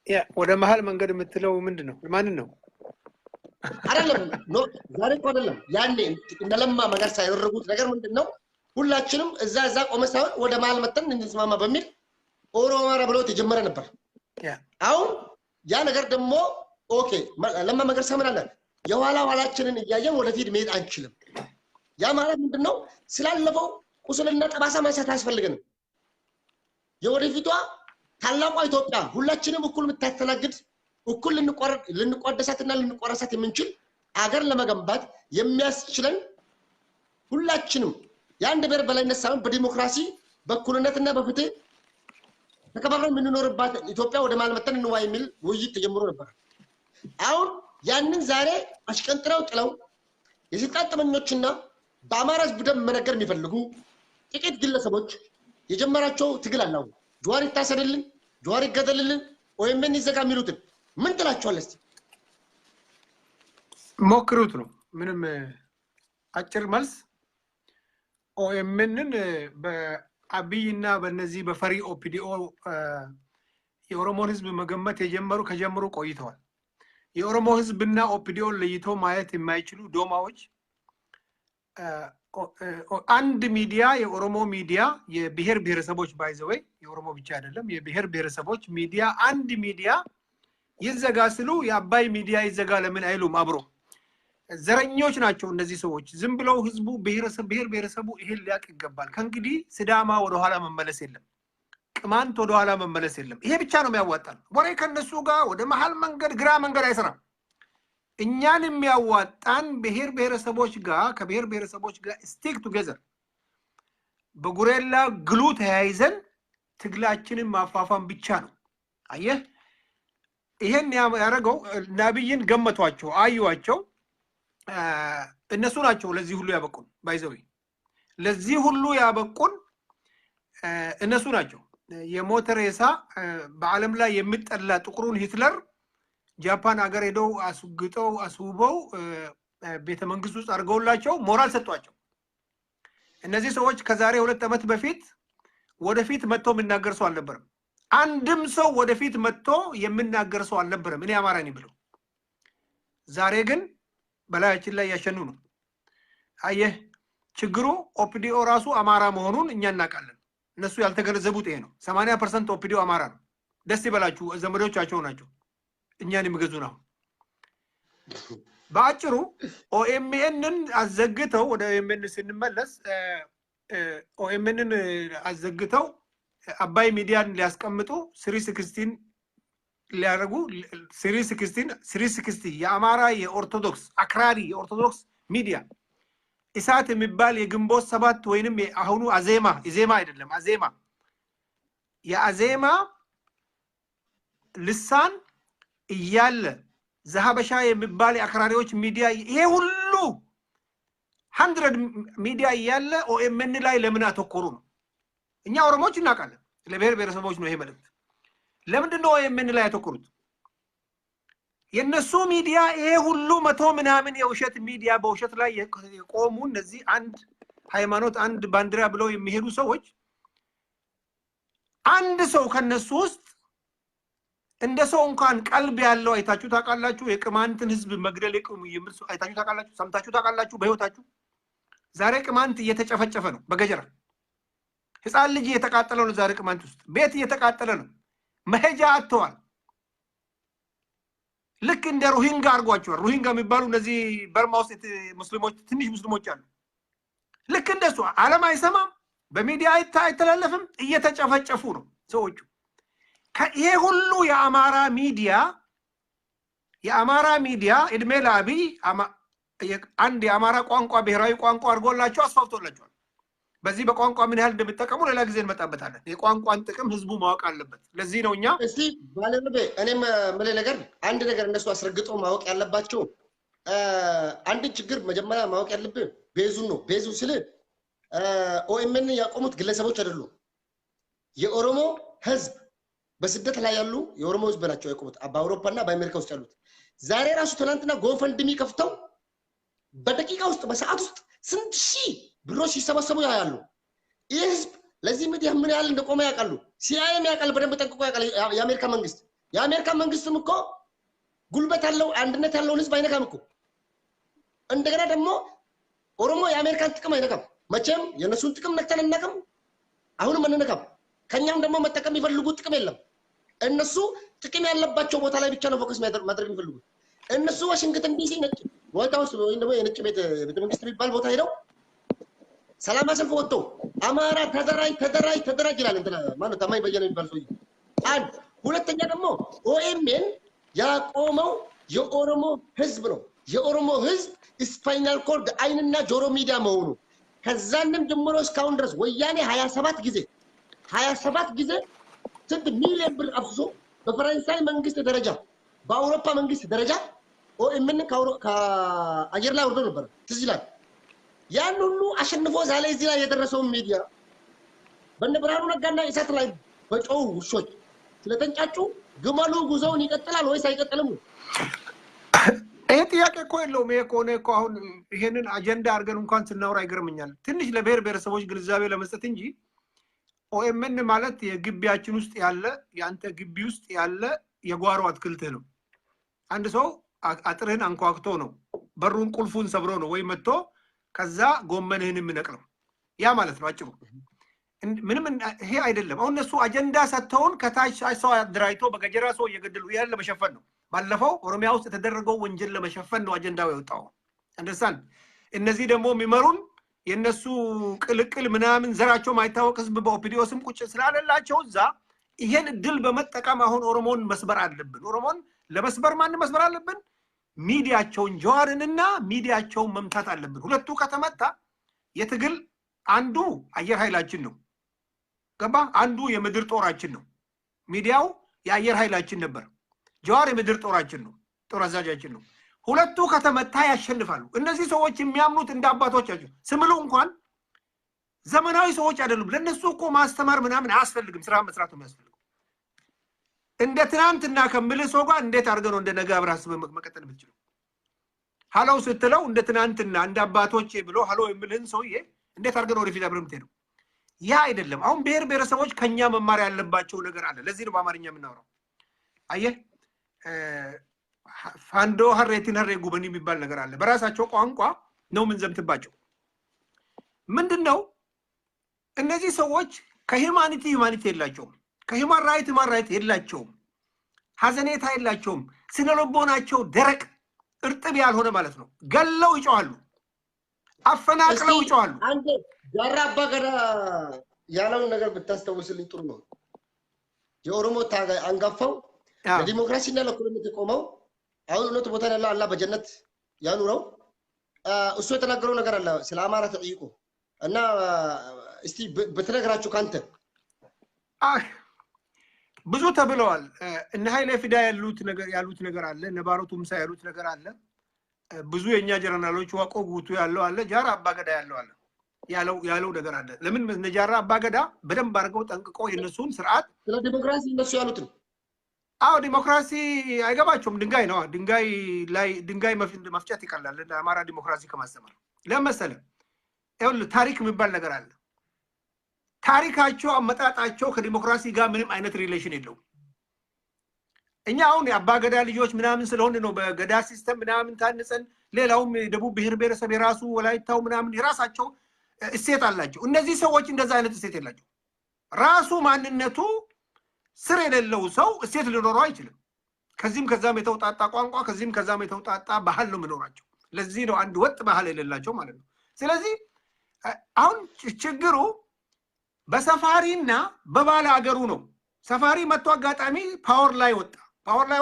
ያ ወደ መሃል መንገድ የምትለው ምንድነው? ማንን ነው? አይደለም ኖ ዛሬ እኮ አይደለም ያኔ እንደለማ መገርሳ ያደረጉት ነገር ምንድነው? ሁላችንም እዛ ቆመ ሳይሆን ወደ መሃል መተን እንስማማ በሚል ኦሮሞ አማራ ብለው ተጀመረ ነበር። አሁን ያ ነገር ደግሞ ኦኬ ለማ መገርሳ ምን አለ? የኋላ ኋላችንን እያየን ወደፊት መሄድ አንችልም። ያ ማለት ምንድነው? ስላለፈው ቁስልና ጠባሳ ማንሳት አያስፈልገንም። የወደፊቷ ታላቋ ኢትዮጵያ ሁላችንም እኩል የምታስተናግድ እኩል ልንቋደሳትና ልንቆራሳት የምንችል አገር ለመገንባት የሚያስችለን ሁላችንም የአንድ ብሔር በላይነት ሳይሆን በዲሞክራሲ በእኩልነትና በፍትህ ተከባብረን የምንኖርባት ኢትዮጵያ ወደ መሃል መተን እንዋይ የሚል ውይይት ተጀምሮ ነበር። አሁን ያንን ዛሬ አሽቀንጥረው ጥለው የስልጣን ጥመኞችና በአማራ ህዝብ ደም መነገር የሚፈልጉ ጥቂት ግለሰቦች የጀመራቸው ትግል አለው። ጀዋር ይታሰርልን፣ ጀዋር ይገደልልን፣ ኦኤምኤን ይዘጋ የሚሉትን ምን ትላቸዋለህ? እስቲ ሞክሩት ነው ምንም አጭር መልስ። ኦኤምኤንን በአብይና በነዚህ በፈሪ ኦፒዲኦ የኦሮሞን ህዝብ መገመት ከጀመሩ ቆይተዋል። የኦሮሞ ህዝብና ኦፒዲኦን ለይቶ ማየት የማይችሉ ዶማዎች አንድ ሚዲያ የኦሮሞ ሚዲያ የብሔር ብሔረሰቦች ባይዘወይ የኦሮሞ ብቻ አይደለም የብሔር ብሔረሰቦች ሚዲያ አንድ ሚዲያ ይዘጋ ስሉ የአባይ ሚዲያ ይዘጋ ለምን አይሉም? አብሮ ዘረኞች ናቸው እነዚህ ሰዎች። ዝም ብለው ህዝቡ ብሔር ብሔረሰቡ ይሄን ሊያቅ ይገባል። ከእንግዲህ ሲዳማ ወደ ኋላ መመለስ የለም፣ ቅማንት ወደ ኋላ መመለስ የለም። ይሄ ብቻ ነው የሚያዋጣን። ወሬ ከነሱ ጋር ወደ መሃል መንገድ ግራ መንገድ አይሰራም። እኛን የሚያዋጣን ብሔር ብሔረሰቦች ጋር ከብሔር ብሔረሰቦች ጋር ስቲክ ቱጌዘር በጉሬላ ግሉ ተያይዘን ትግላችንን ማፋፋም ብቻ ነው። አየህ ይሄን ያደረገው ነብይን ገመቷቸው አዩዋቸው። እነሱ ናቸው ለዚህ ሁሉ ያበቁን። ባይዘው ለዚህ ሁሉ ያበቁን እነሱ ናቸው። የሞተሬሳ በዓለም ላይ የሚጠላ ጥቁሩን ሂትለር ጃፓን አገር ሄደው አስጉጠው አስውበው ቤተ መንግስት ውስጥ አድርገውላቸው ሞራል ሰጧቸው። እነዚህ ሰዎች ከዛሬ 2 ዓመት በፊት ወደፊት መጥቶ የሚናገር ሰው አልነበረም። አንድም ሰው ወደፊት መጥቶ የሚናገር ሰው አልነበረም እኔ አማራ ነኝ ብለው። ዛሬ ግን በላያችን ላይ ያሸኑ ነው። አየህ ችግሩ ኦፒዲኦ ራሱ አማራ መሆኑን እኛ እናውቃለን። እነሱ ያልተገነዘቡት ይሄ ነው። 80% ኦፒዲኦ አማራ ነው። ደስ ይበላችሁ ዘመዶቻቸው ናቸው እኛን የሚገዙ ነው። በአጭሩ ኦኤምኤንን አዘግተው ወደ ኦኤምኤን ስንመለስ ኦኤምኤንን አዘግተው አባይ ሚዲያን ሊያስቀምጡ 316 ሊያደርጉ 316 የአማራ የኦርቶዶክስ አክራሪ የኦርቶዶክስ ሚዲያ ኢሳት የሚባል የግንቦት 7 ወይንም አሁኑ አዜማ አይደለም አዜማ የአዜማ ልሳን እያለ ዘሀበሻ የሚባል የአክራሪዎች ሚዲያ ይሄ ሁሉ 100 ሚዲያ እያለ ኦኤምኤን ላይ ለምን አተኮሩ ነው? እኛ ኦሮሞዎች እናውቃለን። ለብሔር ብሔረሰቦች ነው ይሄ መልእክት። ለምንድን ነው ኦኤምኤን ላይ ያተኮሩት? የነሱ ሚዲያ ይሄ ሁሉ 100 ምናምን የውሸት ሚዲያ በውሸት ላይ የቆሙ እነዚህ አንድ ሃይማኖት አንድ ባንዲራ ብለው የሚሄዱ ሰዎች አንድ ሰው ከነሱ ውስጥ እንደ ሰው እንኳን ቀልብ ያለው አይታችሁ ታውቃላችሁ? የቅማንትን ህዝብ መግደል የምር አይታችሁ ታውቃላችሁ? ሰምታችሁ ታውቃላችሁ? በህይወታችሁ ዛሬ ቅማንት እየተጨፈጨፈ ነው በገጀራ ህፃን ልጅ እየተቃጠለ ነው። ዛሬ ቅማንት ውስጥ ቤት እየተቃጠለ ነው። መሄጃ አጥተዋል። ልክ እንደ ሮሂንጋ አድርጓቸዋል። ሮሂንጋ የሚባሉ እነዚህ በርማ ውስጥ ሙስሊሞች ትንሽ ሙስሊሞች አሉ። ልክ እንደሱ ዓለም አይሰማም፣ በሚዲያ አይተላለፍም፣ እየተጨፈጨፉ ነው ሰዎቹ። ይሄ ሁሉ የአማራ ሚዲያ እድሜ ለአብይ አንድ የአማራ ቋንቋ ብሔራዊ ቋንቋ አድርጎላቸው አስፋፍቶላቸዋል። በዚህ በቋንቋ ምን ያህል እንደሚጠቀሙ ሌላ ጊዜ እንመጣበታለን። የቋንቋን ጥቅም ህዝቡ ማወቅ አለበት። ለዚህ ነው እኛ እስቲ ባለርቤ እኔም ምን ነገር አንድ ነገር እነሱ አስረግጠው ማወቅ ያለባቸው አንድ ችግር መጀመሪያ ማወቅ ያለብን ቤዙን ነው። ቤዙ ስለ ኦኤምኤን ያቆሙት ግለሰቦች አይደሉም። የኦሮሞ ህዝብ በስደት ላይ ያሉ የኦሮሞ ህዝብ ናቸው ያቆሙት፣ በአውሮፓና በአሜሪካ ውስጥ ያሉት። ዛሬ ራሱ ትናንትና ጎፈንድሚ ከፍተው በደቂቃ ውስጥ በሰዓት ውስጥ ስንት ሺህ ብሮች ሲሰበሰቡ ያያሉ። ይህ ህዝብ ለዚህ ሚዲያ ምን ያህል እንደቆመ ያውቃሉ። ሲአይኤም ያውቃል፣ በደንብ ጠንቅቆ ያውቃል። የአሜሪካ መንግስት የአሜሪካ መንግስትም እኮ ጉልበት ያለው አንድነት ያለውን ህዝብ አይነካም እኮ እንደገና ደግሞ ኦሮሞ የአሜሪካን ጥቅም አይነካም መቼም የነሱን ጥቅም ነክተን እናቀም አሁንም እንነካም ከኛም ደግሞ መጠቀም ይፈልጉት ጥቅም የለም እነሱ ጥቅም ያለባቸው ቦታ ላይ ብቻ ነው ፎከስ ማድረግ የሚፈልጉት እነሱ ዋሽንግተን ዲሲ ነጭ ዋይት ሃውስ ወይ ደግሞ የነጭ ቤተ መንግስት የሚባል ቦታ ሄደው ሰላም ሰልፍ ወጥቶ አማራ ተደራጅ ይላል እንትና ማነው ታማኝ በየነ የሚባል ሰው አንድ ሁለተኛ ደግሞ ኦኤምኤን ያቆመው የኦሮሞ ህዝብ ነው የኦሮሞ ህዝብ ስፓይናል ኮርድ አይንና ጆሮ ሚዲያ መሆኑ ከዛንም ጀምሮ እስካሁን ድረስ ወያኔ 27 ጊዜ 6 ሚሊዮን ብር አፍሶ በፈረንሳይ መንግስት ደረጃ በአውሮፓ መንግስት ደረጃ ኦኤምን ከአየር ላይ ወርዶ ነበር ትዝ ይላል ያን ሁሉ አሸንፎ ዛሬ እዚህ ላይ የደረሰው ሚዲያ በእነ ብርሃኑ ነጋና ኢሳት ላይ በጮው ውሾች ስለተንጫጩ ግመሉ ጉዞውን ይቀጥላል ወይስ አይቀጥልም ይሄ ጥያቄ እኮ የለውም ይሄ ከሆነ እኮ አሁን ይሄንን አጀንዳ አድርገን እንኳን ስናወራ ይገርመኛል ትንሽ ለብሔር ብሔረሰቦች ግንዛቤ ለመስጠት እንጂ ኦኤምን ማለት የግቢያችን ውስጥ ያለ ያንተ ግቢ ውስጥ ያለ የጓሮ አትክልት ነው አንድ ሰው አጥርህን አንኳክቶ ነው በሩን ቁልፉን ሰብሮ ነው ወይ መጥቶ ከዛ ጎመንህን የሚነቅለው ያ ማለት ነው አጭሩ ምንም ይሄ አይደለም አሁን እነሱ አጀንዳ ሰጥተውን ከታች ሰው አድራይቶ በገጀራ ሰው እየገደሉ ያለ ለመሸፈን ነው ባለፈው ኦሮሚያ ውስጥ የተደረገው ወንጀል ለመሸፈን ነው አጀንዳው የወጣው እንደሳን እነዚህ ደግሞ የሚመሩን የነሱ ቅልቅል ምናምን ዘራቸው ማይታወቅ ህዝብ በኦፒዲዮስም ቁጭ ስላለላቸው እዛ ይሄን ድል በመጠቀም አሁን ኦሮሞን መስበር አለብን ኦሮሞን ለመስበር ማን መስበር አለብን ሚዲያቸውን ጀዋርንና ሚዲያቸውን መምታት አለብን ሁለቱ ከተመታ የትግል አንዱ አየር ኃይላችን ነው ገባ አንዱ የምድር ጦራችን ነው ሚዲያው የአየር ኃይላችን ነበር ጀዋር የምድር ጦራችን ነው ጦር አዛዣችን ነው ሁለቱ ከተመታ ያሸንፋሉ እነዚህ ሰዎች የሚያምኑት እንደ አባቶቻቸው ስምሉ እንኳን ዘመናዊ ሰዎች አይደሉም ለነሱ እኮ ማስተማር ምናምን አያስፈልግም ስራ መስራት ነው የሚያስፈልገው እንደ ትናንትና ከምልሶ ጋር እንዴት አድርገው እንደ ነገ አብራስ መቀጠል ብትችሉ ሃሎ ስትለው እንደ ትናንትና እንደ አባቶቼ ብሎ ሃሎ የሚልን ሰውዬ እንዴት አድርገው ወደፊት አብረን የምትሄዱ ያ አይደለም አሁን ብሔር ብሔረሰቦች ከኛ መማር ያለባቸው ነገር አለ ለዚህ ነው በአማርኛ የምናወራው አየህ ፋንዶ ሀሬቲን ሀሬ ጉበን የሚባል ነገር አለ በራሳቸው ቋንቋ ነው ምን ዘምትባቸው ምንድነው እነዚህ ሰዎች ከሂማኒቲ የላቸውም ከሂማን ራይት የላቸውም ሐዘኔታ የላቸውም ስነልቦናቸው ደረቅ እርጥብ ያልሆነ ማለት ነው ገለው ይጮሃሉ አፈናቅለው ይጮሃሉ አንተ ጃራ አባገዳ ያለውን ነገር ብታስተውስልኝ ጥሩ ነው የኦሮሞ ታጋይ አንጋፋው ለዲሞክራሲና ለእኩልነት የቆመው አሁን እውነት ቦታ ያለው አላህ በጀነት ያኑረው እሱ የተናገረው ነገር አለ ስለ አማራ ተጠይቆ እና እስቲ በተነግራችሁ ካንተ ብዙ ተብለዋል እነ ኃይለ ፊዳ ያሉት ነገር አለ ነባሩ ቱምሳ ያሉት ነገር አለ ብዙ የኛ ጀነራሎች ዋቆ ጉቱ ያለው አለ ጃራ አባገዳ ያለው ነገር አለ ለምን ነጃራ አባገዳ በደንብ አድርገው ጠንቅቆ የነሱን ስርዓት ስለ ዲሞክራሲ እነሱ ያሉት አዎ ዲሞክራሲ አይገባቸውም ድንጋይ መፍጨት ይቀላል ለአማራ ዲሞክራሲ ከማስተማር ለምሳሌ ታሪክ የሚባል ነገር አለ ታሪካቸው አመጣጣቸው ከዲሞክራሲ ጋር ምንም አይነት ሪሌሽን የለውም እኛ አሁን የአባገዳ ልጆች ምናምን ስለሆነ ነው በገዳ ሲስተም ምናምን ታንጸን ሌላውም ደቡብ ብሔር ብሔረሰብ የራሱ ወላይታው ምናምን የራሳቸው እሴት አላቸው እነዚህ ሰዎች እንደዛ አይነት እሴት የላቸው ራሱ ማንነቱ ስር የሌለው ሰው እሴት ሊኖረው አይችልም ከዚህም ከዛም የተውጣጣ ቋንቋ ከዚህም ከዛም የተውጣጣ ባህል ነው የሚኖራቸው ለዚህ ነው አንድ ወጥ ባህል የሌላቸው ማለት ነው ስለዚህ አሁን ችግሩ በሰፋሪና በባለ አገሩ ነው ሰፋሪ መጥቶ አጋጣሚ ፓወር ላይ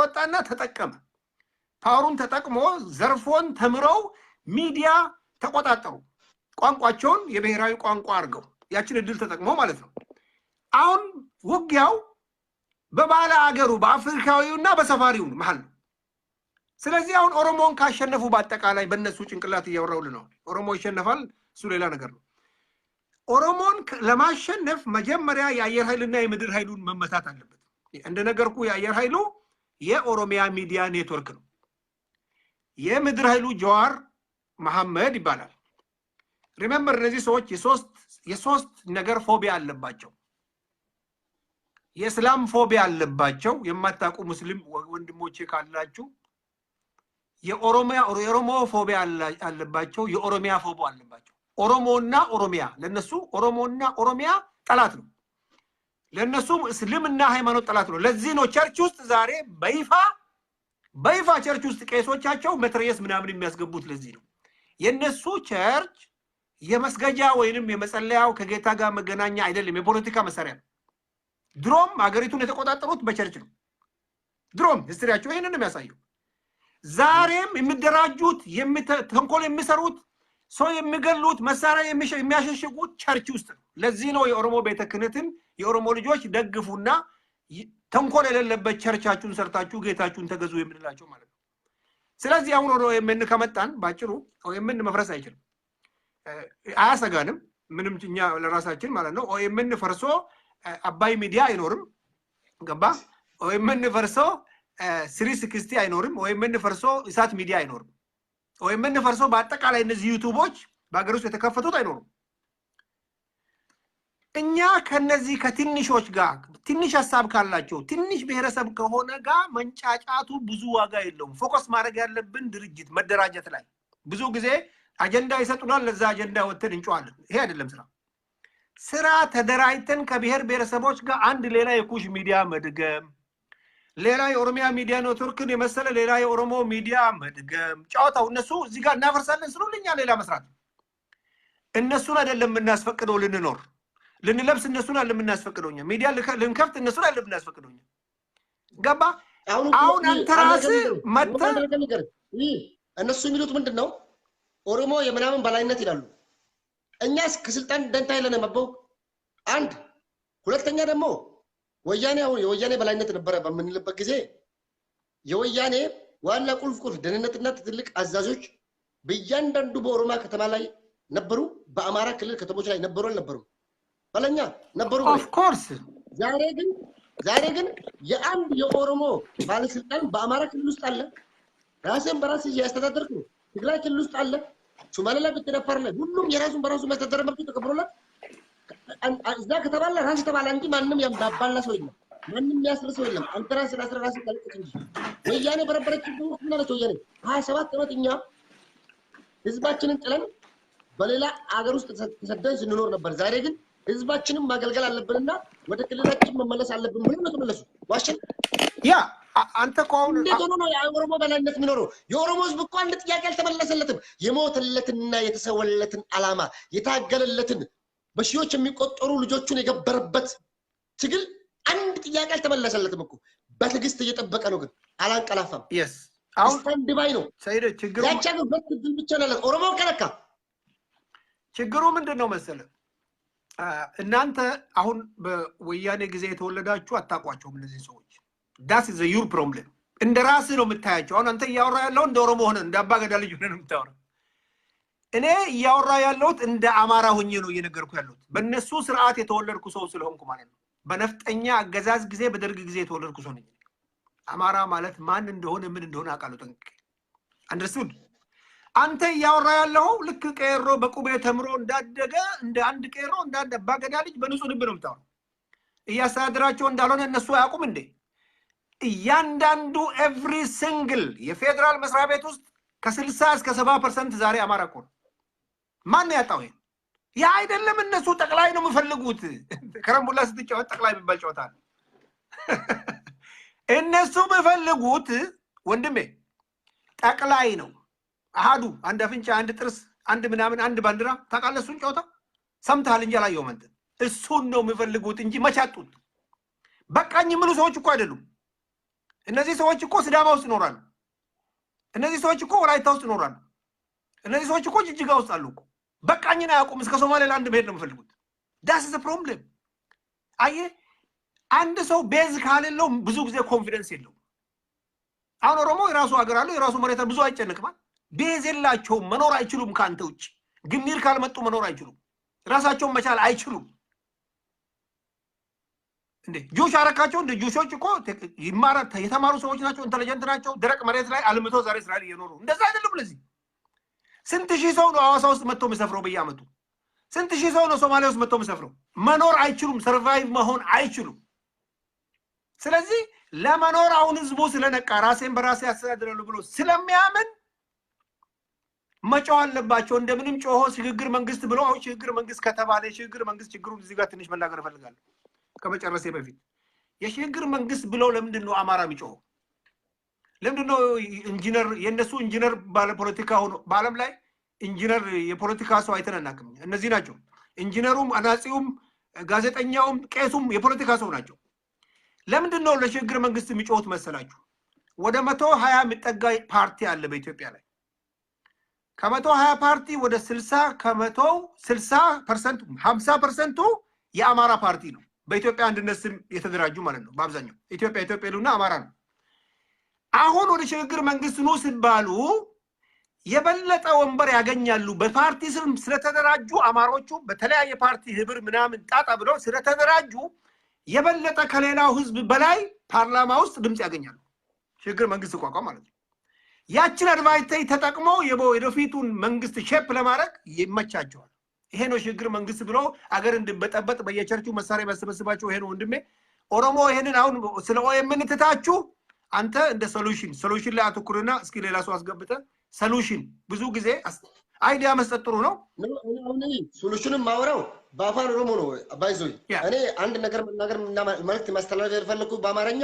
ወጣና ተጠቀመ ፓወሩን ተጠቅሞ ዘርፎን ተምረው ሚዲያ ተቆጣጠሩ ቋንቋቸውን የብሔራዊ ቋንቋ አድርገው ያችን እድል ተጠቅሞ ማለት ነው አሁን ውጊያው በባለ አገሩ በአፍሪካዊውና በሰፋሪው መሃል ነው ስለዚህ አሁን ኦሮሞን ካሸነፉ በአጠቃላይ በእነሱ ጭንቅላት እያወራውልን ነው ኦሮሞ ይሸነፋል እሱ ሌላ ነገር ነው ኦሮሞን ለማሸነፍ መጀመሪያ የአየር ኃይልና የምድር ኃይሉን መመታት አለበት እንደነገርኩ የአየር ኃይሉ የኦሮሚያ ሚዲያ ኔትወርክ ነው የምድር ኃይሉ ጀዋር መሐመድ ይባላል ሪሜምበር እነዚህ ሰዎች የሶስት ነገር ፎቢያ አለባቸው የእስላም ፎቢያ አለባቸው የማታውቁ ሙስሊም ወንድሞቼ ካላችሁ የኦሮሞ ፎቢያ አለባቸው የኦሮሚያ ፎቢያ አለባቸው ኦሮሞና ኦሮሚያ ለነሱ ኦሮሞና ኦሮሚያ ጠላት ነው ለነሱ እስልምና ሃይማኖት ጠላት ነው ለዚህ ነው ቸርች ውስጥ ዛሬ በይፋ ቸርች ውስጥ ቄሶቻቸው መትረየስ ምናምን የሚያስገቡት ለዚህ ነው የነሱ ቸርች የመስገጃ ወይንም የመጸለያው ከጌታ ጋር መገናኛ አይደለም የፖለቲካ መሳሪያ ነው ድሮም አገሪቱን የተቆጣጠሩት በቸርች ነው ድሮም ሂስትሪያቸው ይሄንን ነው የሚያሳየው ዛሬም የሚደራጁት ተንኮል የሚሰሩት ሰው የሚገሉት መሳሪያ የሚያሸሽጉት ቸርች ውስጥ ነው ለዚህ ነው የኦሮሞ ቤተ ክህነትን የኦሮሞ ልጆች ደግፉና ተንኮል የሌለበት ቸርቻችሁን ሰርታችሁ ጌታችሁን ተገዙ የምንላቸው ማለት ነው ስለዚህ አሁን ኦኤምን ከመጣን ባጭሩ ኦኤምን መፍረስ አይችልም አያሰጋንም ምንም እኛ ለራሳችን ማለት ነው ኦኤምን ፈርሶ አባይ ሚዲያ አይኖርም ገባ ኦኤምን ፈርሶ 360 አይኖርም ኦኤምን ፈርሶ ኢሳት ሚዲያ አይኖርም ኦኤምን ፈርሶ በአጠቃላይ እነዚህ ዩቲዩቦች በአገር ውስጥ የተከፈቱት አይኖርም እኛ ከነዚህ ከትንሾች ጋር ትንሽ ሐሳብ ካላቸው ትንሽ ብሔረሰብ ከሆነ ጋር መንጫጫቱ ብዙ ዋጋ የለውም ፎከስ ማድረግ ያለብን ድርጅት መደራጀት ላይ ብዙ ጊዜ አጀንዳ ይሰጡናል ለዛ አጀንዳ ወጥተን እንጫዋለን ይሄ አይደለም ስራ ተደራጅተን ከብሔር ብሔረሰቦች ጋር አንድ ሌላ የኩሽ ሚዲያ መድገም ሌላ የኦሮሚያ ሚዲያ ኔትወርክን የመሰለ ሌላ የኦሮሞ ሚዲያ መድገም ጫውታው እነሱ እዚህ ጋር እናፈርሳለን ስለኛ ሌላ መስራት እነሱን አይደለም እናስፈቅደው ልንኖር ልንለብስ እነሱን አይደለም እናስፈቅደውኛ ሚዲያ ልንከፍት እነሱን አይደለም እናስፈቅደውኛ ገባ አሁን አንተ ራስህ መጥተ እነሱ የሚሉት ምንድነው ኦሮሞ የምናምን በላይነት ይላሉ እኛስ ከስልጣን ደንታ ይለነ መበው አንድ ሁለተኛ ደግሞ ወያኔ አሁን የወያኔ በላይነት ነበረ በመንልበት ጊዜ የወያኔ ዋና ቁልፍ ደህንነትና ትልቅ አዛዦች በእያንዳንዱ በኦሮማ ከተማ ላይ ነበሩ በአማራ ክልል ከተሞች ላይ ነበሩ አልነበሩም በለኛ ነበሩ ኦፍ ኮርስ ዛሬ ግን የአንድ የኦሮሞ ባለስልጣን በአማራ ክልል ውስጥ አለ ራስን በራስ ያስተዳደርኩ ትግራይ ክልል ውስጥ አለ ሶማሌ ላይ በተደፈረ ላይ ሁሉም የራሱን በራሱ ማስተዳደር መብት ተቀብሎላት እዛ ከተባለ ራስ ተባለ እንጂ ማንንም ያባባላ ሰው የለም ማንንም ያስር ሰው የለም አንተ ራስ ካልቀጥ እንጂ ወያኔ በረበረችው ምን ነው ወያኔ 27 ዓመት እኛ ህዝባችንን ጥለን በሌላ አገር ውስጥ ተሰደን ስንኖር ነበር ዛሬ ግን ህዝባችንን ማገልገል አለብንና ወደ ክልላችን መመለስ አለብን ብሎ ነው ተመለሱ ዋሽን ያ አንተ ቆን እንዴት ነው የኦሮሞ በላይነት የሚኖረው የኦሮሞ ህዝብ እኮ አንድ ጥያቄ አልተመለሰለትም የሞተለትና የተሰወለለትን አላማ የታገለለትን በሺዎች የሚቆጠሩ ልጆቹን የገበረበት ትግል አንድ ጥያቄ አልተመለሰለትም እኮ በትግስት እየጠበቀ ነው ግን አላንቀላፋም yes አሁን ስታንድ ባይ ነው ሰይደ ችግሩ ያቻገው በትግል ብቻ ነው ኦሮሞ ከለካ ችግሩ ምንድነው መሰለ እናንተ አሁን በወያኔ ጊዜ የተወለዳችሁ አታቋቸውም እነዚህ ሰዎች that is your problem እንደ ራስ ነው የምታያቸው አሁን አንተ ያወራ ያለው እንደ ኦሮሞ ሆነ እንደ አባገዳ ልጅ ሆነ ነው የምታወራው እኔ ያወራ ያለሁት እንደ አማራ ሆኜ ነው እየነገርኩ ያለሁት በእነሱ ስርዓት የተወለድኩ ሰው ስለሆንኩ ማለት ነው በነፍጠኛ አገዛዝ ጊዜ በደርግ ጊዜ የተወለድኩ ሰው ነኝ አማራ ማለት ማን እንደሆነ ምን እንደሆነ አቃሉ ጠንቅቄ አንደርስቱድ አንተ ያወራ ያለው ልክ ቀሮ በቁቤ ተምሮ እንዳደገ እንደ አንድ ቀሮ እንደ አንድ አባገዳ ልጅ በንጹህ ልብ ነው የምታወራው እያስተዳደራቸው እንዳልሆነ እነሱ አያውቁም እንዴ እያንዳንዱ ኤቭሪ ሲንግል የፌደራል መስሪያ ቤት ውስጥ ከ60 እስከ 70% ዛሬ አማራ እኮ ነው ማን ያጣው ያ አይደለም እነሱ ጠቅላይ ነው የሚፈልጉት ከረምቡላ ስትጫወት ጠቅላይ ቢባል ጫወታል እነሱ የሚፈልጉት ወንድሜ ጠቅላይ ነው አሃዱ አንድ አፍንጫ አንድ ጥርስ አንድ ምናምን አንድ ባንዲራ ታቃለሱን ጫወታ ሰምታል እንጂ አላየው ማለት እሱን ነው የሚፈልጉት እንጂ መቻጡት በቃኝ ምሉ ሰዎች እኮ አይደሉም እነዚህ ሰዎች እኮ ሲዳማ ውስጥ ይኖራሉ እነዚህ ሰዎች እኮ ወላይታ ውስጥ ይኖራሉ እነዚህ ሰዎች እኮ ጅጅጋ ውስጥ አሉ እኮ በቃኝና ያቁም እስከ ሶማሌላንድ መሄድ ነው የሚፈልጉት that's the problem አየ አንድ ሰው ቤዝ ካለለው ብዙ ጊዜ ኮንፊደንስ የለው አሁን ኦሮሞ የራሱ ሀገር አለው የራሱ መሬት ብዙ አይጨነቅም ቤዝ የላቸው መኖር አይችሉም ካንተ ውጭ ግሚር ካልመጡ መኖር አይችሉም ራሳቸውን መቻል አይችሉም እንዴ ጆሽ አረካቸው እንደ ጆሾች እኮ ይማራታ የተማሩ ሰዎች ናቸው ኢንተለጀንት ናቸው ደረቅ መሬት ላይ አልምቶ ዛሬ እስራኤል እየኖሩ እንደዛ አይደለም ለዚህ ስንት ሺህ ሰው ነው አዋሳ ውስጥ መጥቶ መስፍረው በየአመቱ ስንት ሺህ ሰው ነው ሶማሊያ ውስጥ መጥቶ መስፍረው መኖር አይችሉም ሰርቫይቭ መሆን አይችሉም ስለዚህ ለመኖር አሁን ህዝቡ ስለነቃ ራሴን በራሴ ያስተዳድራለሁ ብሎ ስለሚያምን መጫው አለባቸው እንደምንም ጮሆ ሽግግር መንግስት ብሎ አሁን ሽግግር መንግስት ከተባለ ሽግግር መንግስት ችግሩን እዚህ ጋር ትንሽ መናገር እፈልጋለሁ ከመጨረሴ በፊት የሽግግር መንግስት ብሎ ለምንድን ነው አማራ የሚጮው ለምንድን ነው ኢንጂነር የነሱ ኢንጂነር ባለ ፖለቲካ ሆኖ በአለም ላይ ኢንጂነር የፖለቲካ ሰው አይተናናቅም እነዚህ ናቸው ኢንጂነሩም አናጺውም ጋዜጠኛውም ቄሱም የፖለቲካ ሰው ናቸው ለምንድን ነው ለሽግግር መንግስት የሚጮሁት መሰላችሁ ወደ 120 የሚጠጋ ፓርቲ አለ በኢትዮጵያ ላይ ከ120 ፓርቲ ወደ 60 ከመቶ 60% 50% የአማራ ፓርቲ ነው በኢትዮጵያ አንድነት ስም የተደራጁ ማለት ነው በአብዛኛው ኢትዮጵያ ሉና አማራ ነው አሁን ወደ ሽግግር መንግስት ነው ሲባሉ የበለጠ ወንበር ያገኛሉ በፓርቲ ስም ስለተደራጁ አማሮቹ በተለያየ ፓርቲ ህብር ምናምን ጣጣ ብለው ስለተደራጁ የበለጠ ከሌላው ህዝብ በላይ ፓርላማ ውስጥ ድምጽ ያገኛሉ ሽግግር መንግስት ቋቋም ማለት ነው ያችን አድቫይታይ ተጠቅመው የወደፊቱን መንግስት ሼፕ ለማድረግ ይመቻቸዋል ይሄ ነው ሽግግር መንግስት ብሎ አገር እንድበጠበጥ በየቸርቹ መሳሪያ ያስበስባቸው ይሄ ነው ወንድሜ ኦሮሞ ይሄንን አሁን ስለ ኦኤምን ትታችሁ አንተ እንደ ሶሉሽን ላይ አትኩርና እስኪ ሌላ ሰው አስገብተ ሶሉሽን ብዙ ጊዜ አይዲያ መስጠት ጥሩ ነው ሶሉሽንም ማውራው በአፋን ኦሮሞ ነው ባይዞይ እኔ አንድ ነገር መናገርና መልእክት ማስተላለፍ የፈለኩ በአማርኛ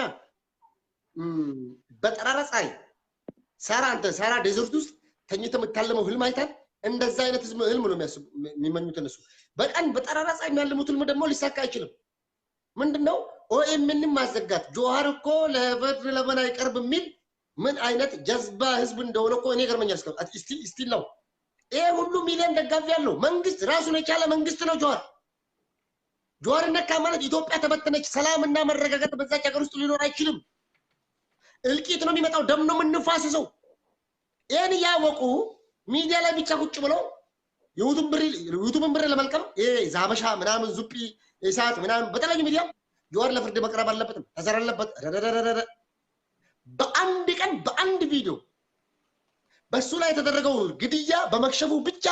በጠራራ ፀሐይ ሳራ ዴዘርት ውስጥ ተኝተው የምታለመው ህልም አይታል እንደዛ አይነት ህልም ነው የሚመኙት እነሱ በቀን በጠራራ ፀሐይ የሚያልሙት ህልም ደግሞ ሊሳካ አይችልም ምንድነው ኦኤምን ማዘጋት ጆሃር እኮ ለበድ ለበና ይቀርብ የሚል ምን አይነት ጀዝባ ህዝብ እንደሆነ እኮ እኔ ገርመኛል እስቲ ነው ይሄ ሁሉ ሚሊዮን ደጋፊ ያለው መንግስት ራሱን የቻለ መንግስት ነው ጆሃር ነካ ማለት ኢትዮጵያ ተበተነች ሰላምና መረጋጋት በዛች ሀገር ውስጥ ሊኖር አይችልም እልቂት ነው የሚመጣው ደም ነው የምንፋሰሰው ይሄን ያወቁ ሚዲያ ላይ ብቻ ቁጭ ብለው ዩቲዩብን ብር ለመልቀም ይሄ ዛበሻ ምናምን ዙጲ እሳት ምናምን በተለያዩ ሚዲያ ጆሃር ለፍርድ መቅረብ አለበት ተዘራለበት በአንድ ቀን በአንድ ቪዲዮ በሱ ላይ የተደረገው ግድያ በመክሸፉ ብቻ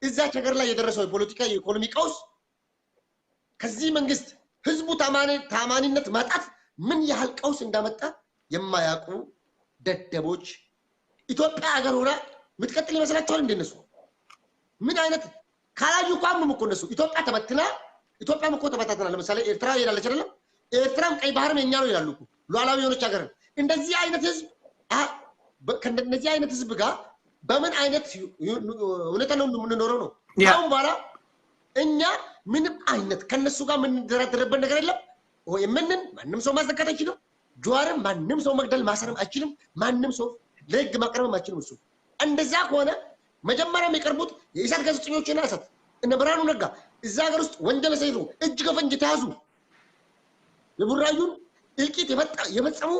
እዛች ሀገር ላይ የደረሰው የፖለቲካ የኢኮኖሚ ቀውስ ከዚህ መንግስት ህዝቡ ታማኒነት ማጣት ምን ያህል ቀውስ እንዳመጣ የማያውቁ ደደቦች ኢትዮጵያ ሀገር ሆና ምትቀጥል ይመስላችኋል እንደነሱ ምን አይነት ካላዩ ቋምም እኮ እነሱ ኢትዮጵያ ተበትና ኢትዮጵያም እኮ ተበታተና ለምሳሌ ኤርትራ ይላልች አይደለም ኤርትራም ቀይ ባህርም የኛ ነው ይላሉ እኮ ሉዓላዊ የሆነች ሀገር እንደዚህ አይነት ህዝብ ከእንደዚህ አይነት ህዝብ ጋር በምን አይነት ሁኔታ ነው የምንኖረው ነው አሁን በኋላ እኛ ምንም አይነት ከነሱ ጋር የምንደራደርበት ነገር የለም ወይ ማንም ሰው ማዘጋት አይችልም ጆሃርም ማንም ሰው መግደል ማሰርም አይችልም ማንም ሰው ለህግ ማቅረብም አይችልም እሱ እንደዛ ከሆነ መጀመሪያ የሚቀርቡት የኢሳት ጋዜጠኞችና እሳት እነ ብርሃኑ ነጋ እዛ ሀገር ውስጥ ወንጀል ሰይሩ እጅ ከፈንጅ ተያዙ የቡራዩን እልቂት የፈጸሙ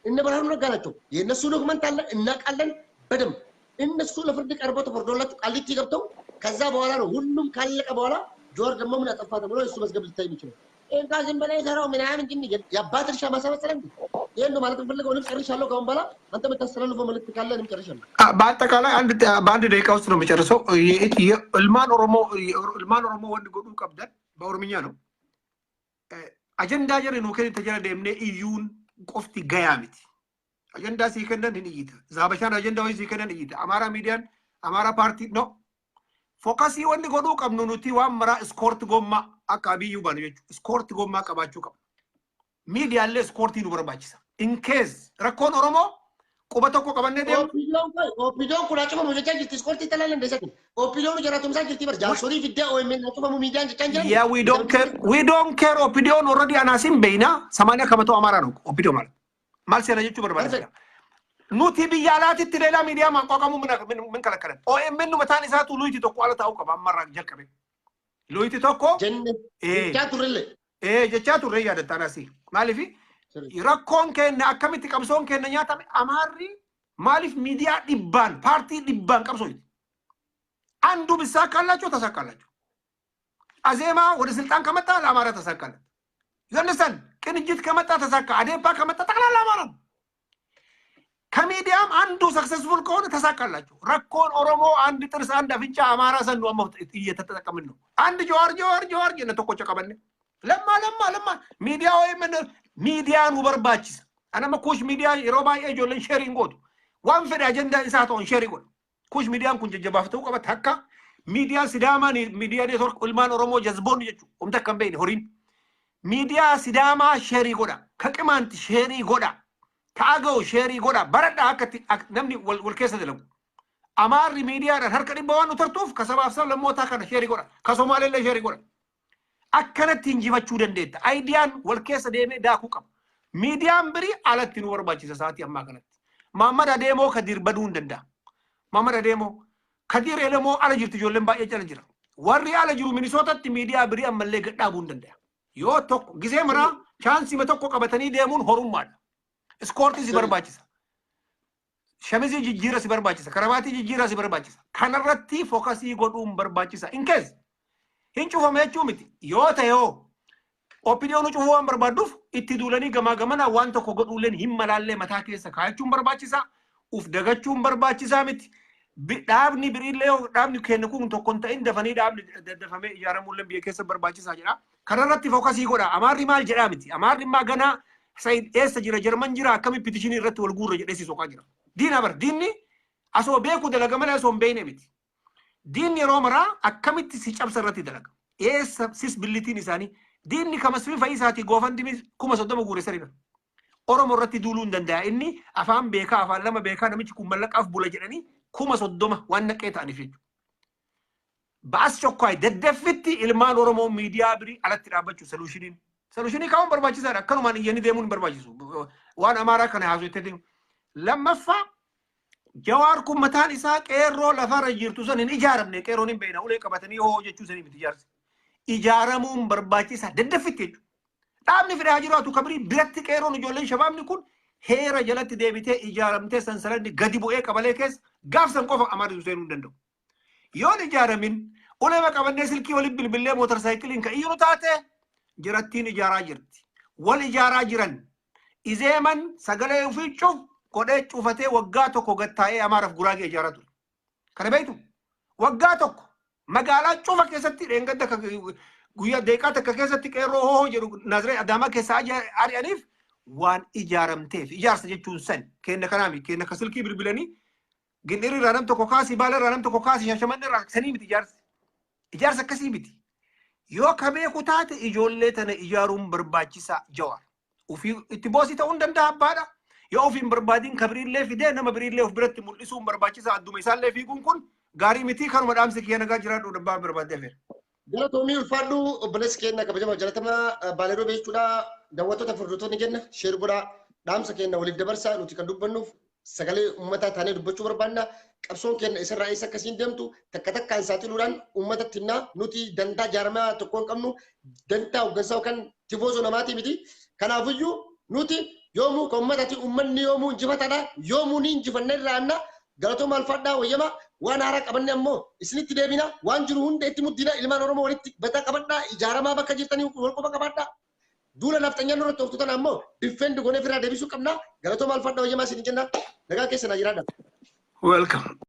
እነ ብርሃኑ ነጋ ናቸው የነሱ ዶክመንት አለ እናቃለን በደም እነሱ ለፍርድ ቀርበው ተፈርዶላቸው ቃሊቲ ገብተው ከዛ በኋላ ነው ሁሉም ካለቀ በኋላ ጆሃር ደግሞ ምን አጠፋ ተብሎ እሱ መዝገብ ሊታይ የሚችለው እንካ ዝም በላይ ሰራው ምናምን ግን ያባት እርሻ ማሰበሰለ እንዴ ይሄን ነው ማለት ፈልገው ነው ጨርሻለሁ ካሁን በኋላ አንተ መታስተላልፈው መልእክት ካለ እኔም ጨርሻለሁ በአጠቃላይ በአንድ ደቂቃ ውስጥ ነው የምጨርሰው የልማን ኦሮሞ ወንድ ጎዱ ቀብደን በኦሮምኛ ነው አጀንዳ ጀር ነው ከተጀረ ደምኔ ኢዩን ቆፍቲ ጋያምት አጀንዳ ሲከነን እንይታ ዛበሻን አጀንዳ ወይ ሲከነን እንይታ አማራ ሚዲያን አማራ ፓርቲ ነው ፎከሲ ወንድ ጎዱ ቀብኑ ኑቲ ዋምራ ስኮርት ጎማ አካባቢው ባለች ስኮርት ጎማ ቀባችሁ ቀብ ሚዲያ ያለ ስኮርት ይኑበርባችሳ ኢንኬዝ ረኮን ኦሮሞ ቁበተኮ ቀበነ ደም ኦፒዲዮን ኩላጭ ነው ወጀጃ ጅት ስኮርት ይተላል እንደሰት ኦፒዲዮን ጀራቱም ሳጅ ጅት በርጃ ሶሪ ቪዲዮ ወይ ምን ናቸው በሚዲያ እንጀንጀ ያ we don't care ኦፒዲዮን ኦሬዲ አናሲም በይና 80 ከመቶ አማራ ነው ኦፒዲዮ ማለት ያለችው በርባታ ኑቲ ቢያላት ሌላ ሚዲያ ማቋቋሙ ምን ከለከለ ኦኤምን በታን እሳቱ ሉይቲ ተቋለ ታውቀ ባማራቅ ጀልከበ ሉይቲ ተኮ ጀቻቱሬ ያደታናሲ ማለፊ ረኮን ከነ አከሚት ቀምሶን ከነ ኛታ አማሪ ማሊፍ ሚዲያ ዲባን ፓርቲ ዲባን ቀምሶይ አንዱ ብሳካላቸው ተሳካላቸው አዜማ ወደ ስልጣን ከመጣ ለአማራ ተሳካለ ይነሳል ቅንጅት ከመጣ ተሳካ አዴፓ ከመጣ ጠቅላላ አማራ ከሚዲያም አንዱ ሰክሰስፉል ከሆነ ተሳካላቸው ረኮን ኦሮሞ አንድ ጥርስ አንድ አፍንጫ አማራ ሰንዱ አመት እየተጠቀምን ነው አንድ ጆሃር የነተቆጨ ቀበለ ለማ ሚዲያ ወይ ምን Miidiyaan nu barbaachisa. Anama kuush miidiyaa yeroo baay'ee ijoolleen sheeriin gootu. Waan fedhe ajandaa isaa ta'uun sheerii godha. Kuush miidiyaan kun jajjabaaftuu qaba takka miidiyaa Sidaamaa miidiyaa neetwork ilmaan Oromoo jazboonni jechuudha. Humna akka hin beekne horiin. Miidiyaa Sidaamaa sheerii godha. Ka Qimaanti sheerii godha. Ka Agaw sheerii godha. Baradhaa akka namni wal keessa dalagu. Amaarri miidiyaadhaan harka dhibba waan utartuuf ka sabaaf sablammootaa kana sheerii godha. Ka Somaaleellee sheerii godha. Akkanatti injifachuu dandeetta. Aayidiyaan wal keessa deemee daakuu qaba. Miidiyaan birii alatti nu barbaachisa sa'aatii ammaa kanatti. Maamad Adeemoo Kadir baduu hin danda'a. Maamad Adeemoo Kadir Elemoo ala jirti ijoolleen baay'ee jala jira. Warri ala jiru Minisootatti miidiyaa birii ammallee gadhaabuu hin danda'a. Yoo tokko gisee maraa chaansima tokko qabatanii deemuun horummaadha. Iskoortii si barbaachisa. Shamizii jijjiira si barbaachisa. Karabaatii jijjiira si barbaachisa. Kanarratti fookasii godhuun barbaachisa. In case hin cufame jechuu miti. Yoo ta'e hoo opiniyoon cufuu waan barbaadduuf itti duulanii gamaa gamana waan tokko godhuuleen hin malaallee mataa keessa kaayachuun barbaachisa. Uf dagachuun barbaachisaa miti. Dhaabni biriillee dhaabni kennu kun tokko hin ta'in dafanii dhaabni daddafamee ijaaramuullee biyya keessa barbaachisaa jedha. Kanarratti fookasii godha. Amaarri maal jedhaa miti. Amaarri immaa ganaa Sayid eessa jira Jarman jira akkami pitishinii irratti wal guurra jedhee si soqaa jira. Diina bar diinni asoo beeku dalaga malee asoo hin beekne miti. Diinni yeroo maraa akkamitti si cabsa irratti dalaga. Eessa sis billitiin isaanii diinni kamasfii fayyisaatii goofan dimi 30,000 guure sariira. Oromoo irratti duuluu hin danda'a. Inni afaan beekaa afaan lama beekaa namichi kun mallaqaaf bula jedhanii 30,000 waan naqee ta'aniif jechuudha. Baas chokkaay daddaffitti ilmaan Oromoo miidiyaa birii alatti dhaabbachuu solushiniin. Solutionii kaawwan barbaachisaadha. Akkanumaan iyyanii deemuun hin barbaachisu. Waan amaaraa kana haasofte deemu. Lammaffaa Jawaar kun mataan isaa qeerroo lafarra jirtu san hin ijaaramne qeerroon hin beekna. Ulee qabatanii hoo jechuu sanii miti ijaarsa. Ijaaramuun barbaachisaa daddaffitti jechuudha. Dhaabni fedhaa jiraatu kabrii biratti qeerroon ijoolleen shabaabni kun heera jalatti deebitee ijaaramtee sansalanni gadi bu'ee qabalee keessa gaafsan qofa amaarri seenuu hin danda'u. Yoon ijaaramin ulee qabannee silkii waliin bilbilee mootorsaayikiliin kan iyyuu taate jirattiin ijaaraa jirti. Wal ijaaraa jiran izeeman sagalee ofii godhee cufatee waggaa tokko gattaa'ee amaaraaf guraagee ijaaraa ture. Kana beektu waggaa tokko magaalaa cufa keessatti dheengadda guyyaa deeqaa takka keessatti qeerroo hoo jedhu Naaziree Adaamaa keessaa ari'aniif waan ijaaramteef ijaarsa jechuun san kenna kanaami kenna ka silkii bilbilanii gindiri irraa nam tokko kaasii baala irraa nam tokko kaasii Shaashamannee irraa sanii miti ijaarsa. Ijaarsa akkasii miti. Yoo ka beeku taate ijoollee tana ijaaruun barbaachisaa Jawaar. Ufii itti boosii ta'uu hin danda'a abbaadha. Yoo ofiin barbaadiin kabiriillee fidee nama biriillee of biratti mul'isuun barbaachisaa adduma isaallee fiiguun kun gaarii miti kanuma dhaamsi kiyya nagaa jiraadhu dabbaa barbaadee feera. Galatoomii ulfaadhu obboleessi keenya kabajamaa jalatamaa Baaleroo beektuudha daawwattoota furdootoonni kenna sheer godhaa dhaamsa keenya waliif dabarsaa nuti kan dubbannuuf sagalee uummataa taanee dubbachuu barbaanna qabsoon keenya isarraa eessa akkasiin deemtu takka takkaan saaxiluudhaan uummatatti himnaa nuti dantaa jaaramaa tokko hin qabnu dantaa hooggansaa yookaan tifoozoo namaatii miti kanaafiyyuu nuti yoomuu kan uummatatti uummanni yoomuu injifatadha yoomuu ni injifannee irraanna galatooma alfaadhaa wayyamaa waan haaraa qabanne ammoo isinitti deebina waan jiru hunda itti muddina ilmaan Oromoo walitti bata qabadhaa ijaaramaa bakka jirtanii wal quba qabaadhaa duula nafxanyaan irratti hoftutan ammoo diffendi goonee firaa deebisuu qabna galatooma alfaadhaa wayyamaa isin jenna nagaa keessa na jiraadha. Welcome.